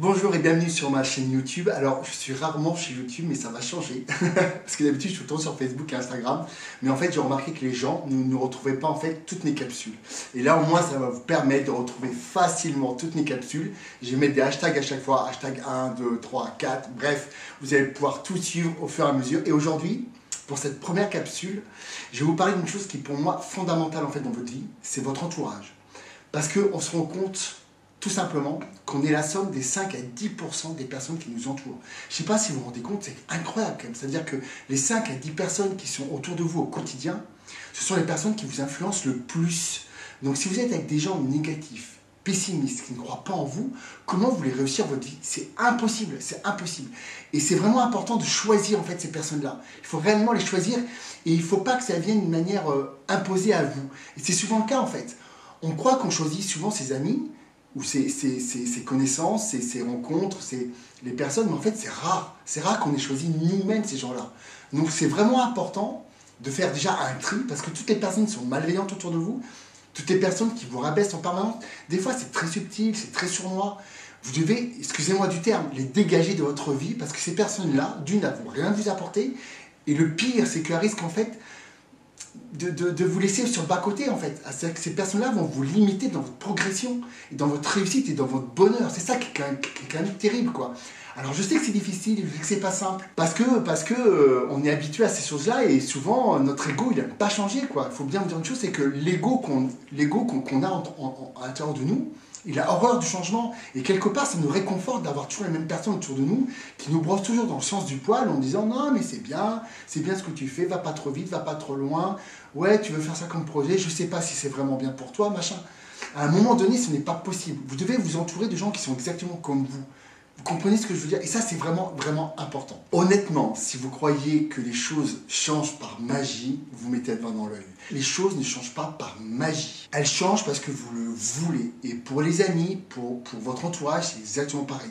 Bonjour et bienvenue sur ma chaîne YouTube. Alors, je suis rarement chez YouTube, mais ça va changer. Parce que d'habitude, je suis tout le temps sur Facebook et Instagram. Mais en fait, j'ai remarqué que les gens ne retrouvaient pas en fait toutes mes capsules. Et là, au moins, ça va vous permettre de retrouver facilement toutes mes capsules. Je vais mettre des hashtags à chaque fois. Hashtag 1, 2, 3, 4. Bref, vous allez pouvoir tout suivre au fur et à mesure. Et aujourd'hui, pour cette première capsule, je vais vous parler d'une chose qui est pour moi fondamentale en fait dans votre vie. C'est votre entourage. Parce qu'on se rend compte tout simplement qu'on est la somme des 5 à 10% des personnes qui nous entourent. Je ne sais pas si vous vous rendez compte, c'est incroyable quand même. C'est-à-dire que les 5 à 10 personnes qui sont autour de vous au quotidien, ce sont les personnes qui vous influencent le plus. Donc si vous êtes avec des gens négatifs, pessimistes, qui ne croient pas en vous, comment vous voulez réussir votre vie? C'est impossible, c'est impossible. Et c'est vraiment important de choisir en fait ces personnes-là. Il faut réellement les choisir et il ne faut pas que ça vienne d'une manière imposée à vous. Et c'est souvent le cas en fait. On croit qu'on choisit souvent ses amis, ou ses connaissances, ses rencontres, les personnes, mais en fait c'est rare. C'est rare qu'on ait choisi nous-mêmes ces gens-là. Donc c'est vraiment important de faire déjà un tri, parce que toutes les personnes sont malveillantes autour de vous, toutes les personnes qui vous rabaissent en permanence, des fois c'est très subtil, c'est très sournois. Vous devez, excusez-moi du terme, les dégager de votre vie, parce que ces personnes-là, d'une, n'avont rien vous apporter, et le pire, c'est qu'elles risquent en fait de vous laisser sur le bas-côté en fait. C'est-à-dire que ces personnes-là vont vous limiter dans votre progression, et dans votre réussite et dans votre bonheur. C'est ça qui est quand même terrible quoi. Alors je sais que c'est difficile, je sais que c'est pas simple, parce que on est habitué à ces choses-là et souvent notre ego il n'a pas changé quoi. Il faut bien vous dire une chose, c'est que l'ego qu'on a à l'intérieur de nous, il a horreur du changement et quelque part ça nous réconforte d'avoir toujours les mêmes personnes autour de nous qui nous brossent toujours dans le sens du poil en disant non mais c'est bien ce que tu fais, va pas trop vite, va pas trop loin, ouais tu veux faire ça comme projet, je sais pas si c'est vraiment bien pour toi, machin. À un moment donné ce n'est pas possible, vous devez vous entourer de gens qui sont exactement comme vous. Vous comprenez ce que je veux dire? Et ça, c'est vraiment, vraiment important. Honnêtement, si vous croyez que les choses changent par magie, vous mettez le doigt dans l'œil. Les choses ne changent pas par magie. Elles changent parce que vous le voulez. Et pour les amis, pour votre entourage, c'est exactement pareil.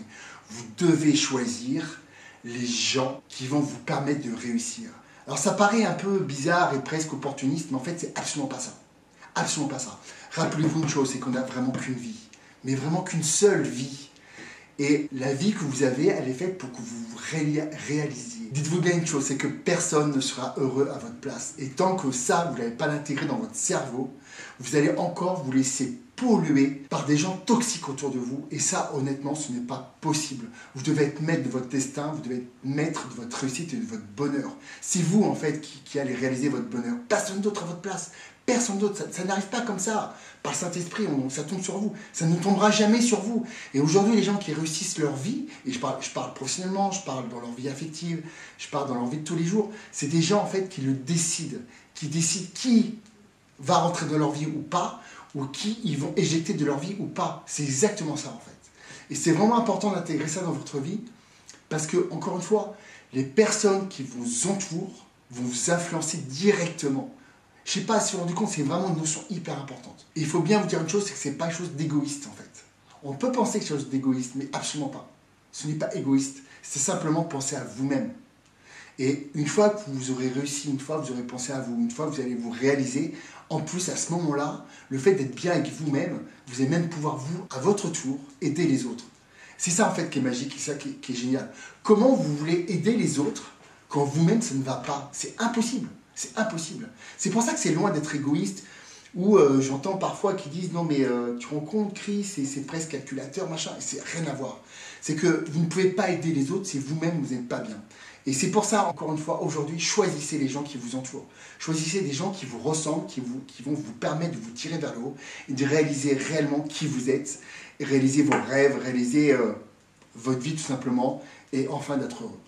Vous devez choisir les gens qui vont vous permettre de réussir. Alors ça paraît un peu bizarre et presque opportuniste, mais en fait, c'est absolument pas ça. Absolument pas ça. Rappelez-vous une chose, c'est qu'on n'a vraiment qu'une vie. Mais vraiment qu'une seule vie. Et la vie que vous avez, elle est faite pour que vous vous réalisiez. Dites-vous bien une chose, c'est que personne ne sera heureux à votre place. Et tant que ça, vous n'allez pas l'intégrer dans votre cerveau, vous allez encore vous laisser polluer par des gens toxiques autour de vous. Et ça, honnêtement, ce n'est pas possible. Vous devez être maître de votre destin, vous devez être maître de votre réussite et de votre bonheur. C'est vous, en fait, qui allez réaliser votre bonheur. Personne d'autre à votre place. Personne d'autre, ça n'arrive pas comme ça. Par le Saint-Esprit, ça tombe sur vous. Ça ne tombera jamais sur vous. Et aujourd'hui, les gens qui réussissent leur vie, et je parle professionnellement, je parle dans leur vie affective, je parle dans leur vie de tous les jours, c'est des gens en fait qui le décident, qui décident qui va rentrer dans leur vie ou pas, ou qui ils vont éjecter de leur vie ou pas. C'est exactement ça en fait. Et c'est vraiment important d'intégrer ça dans votre vie, parce que, encore une fois, les personnes qui vous entourent vont vous influencer directement. Je ne sais pas si vous vous rendez compte, c'est vraiment une notion hyper importante. Et il faut bien vous dire une chose, c'est que ce n'est pas une chose d'égoïste en fait. On peut penser que c'est quelque chose d'égoïste, mais absolument pas. Ce n'est pas égoïste, c'est simplement penser à vous-même. Et une fois que vous aurez réussi, une fois que vous aurez pensé à vous, une fois que vous allez vous réaliser, en plus à ce moment-là, le fait d'être bien avec vous-même, vous allez même pouvoir vous, à votre tour, aider les autres. C'est ça en fait qui est magique, c'est ça qui est génial. Comment vous voulez aider les autres quand vous-même ça ne va pas? C'est impossible. C'est impossible. C'est pour ça que c'est loin d'être égoïste, où j'entends parfois qui disent « Non mais tu te rends compte, Chris, c'est presque calculateur, machin », et c'est rien à voir. C'est que vous ne pouvez pas aider les autres si vous-même vous n'êtes pas bien. Et c'est pour ça, encore une fois, aujourd'hui, choisissez les gens qui vous entourent. Choisissez des gens qui vous ressemblent, qui vont vous permettre de vous tirer vers le haut et de réaliser réellement qui vous êtes, et réaliser vos rêves, réaliser votre vie tout simplement, et enfin d'être heureux.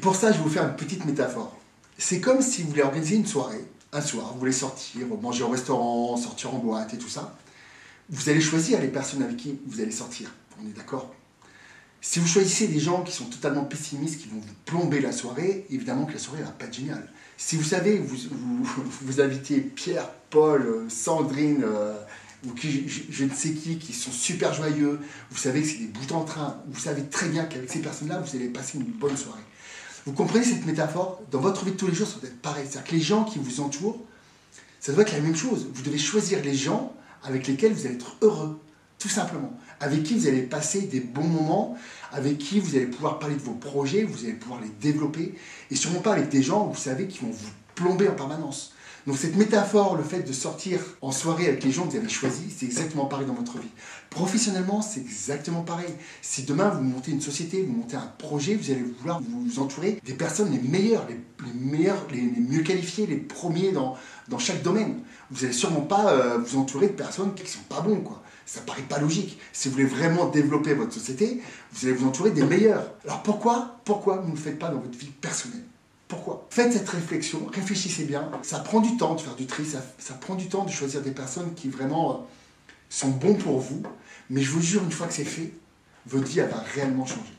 Pour ça, je vais vous faire une petite métaphore. C'est comme si vous voulez organiser une soirée, un soir, vous voulez sortir, manger au restaurant, sortir en boîte et tout ça. Vous allez choisir les personnes avec qui vous allez sortir, on est d'accord? Si vous choisissez des gens qui sont totalement pessimistes, qui vont vous plomber la soirée, évidemment que la soirée ne va pas être géniale. Si vous savez, vous invitez Pierre, Paul, Sandrine, ou je ne sais qui sont super joyeux, vous savez que c'est des bouts en train, vous savez très bien qu'avec ces personnes-là, vous allez passer une bonne soirée. Vous comprenez cette métaphore? Dans votre vie de tous les jours, ça doit être pareil. C'est-à-dire que les gens qui vous entourent, ça doit être la même chose. Vous devez choisir les gens avec lesquels vous allez être heureux. Tout simplement. Avec qui vous allez passer des bons moments, avec qui vous allez pouvoir parler de vos projets, vous allez pouvoir les développer, et sûrement pas avec des gens, vous savez, qui vont vous plomber en permanence. Donc cette métaphore, le fait de sortir en soirée avec les gens que vous avez choisis, c'est exactement pareil dans votre vie. Professionnellement, c'est exactement pareil. Si demain vous montez une société, vous montez un projet, vous allez vouloir vous entourer des personnes les meilleures, les mieux qualifiées, les premiers dans chaque domaine. Vous n'allez sûrement pas vous entourer de personnes qui ne sont pas bons, quoi. Ça paraît pas logique. Si vous voulez vraiment développer votre société, vous allez vous entourer des meilleurs. Alors pourquoi vous ne le faites pas dans votre vie personnelle? Pourquoi? Faites cette réflexion, réfléchissez bien. Ça prend du temps de faire du tri, ça prend du temps de choisir des personnes qui vraiment sont bons pour vous. Mais je vous jure, une fois que c'est fait, votre vie elle va réellement changer.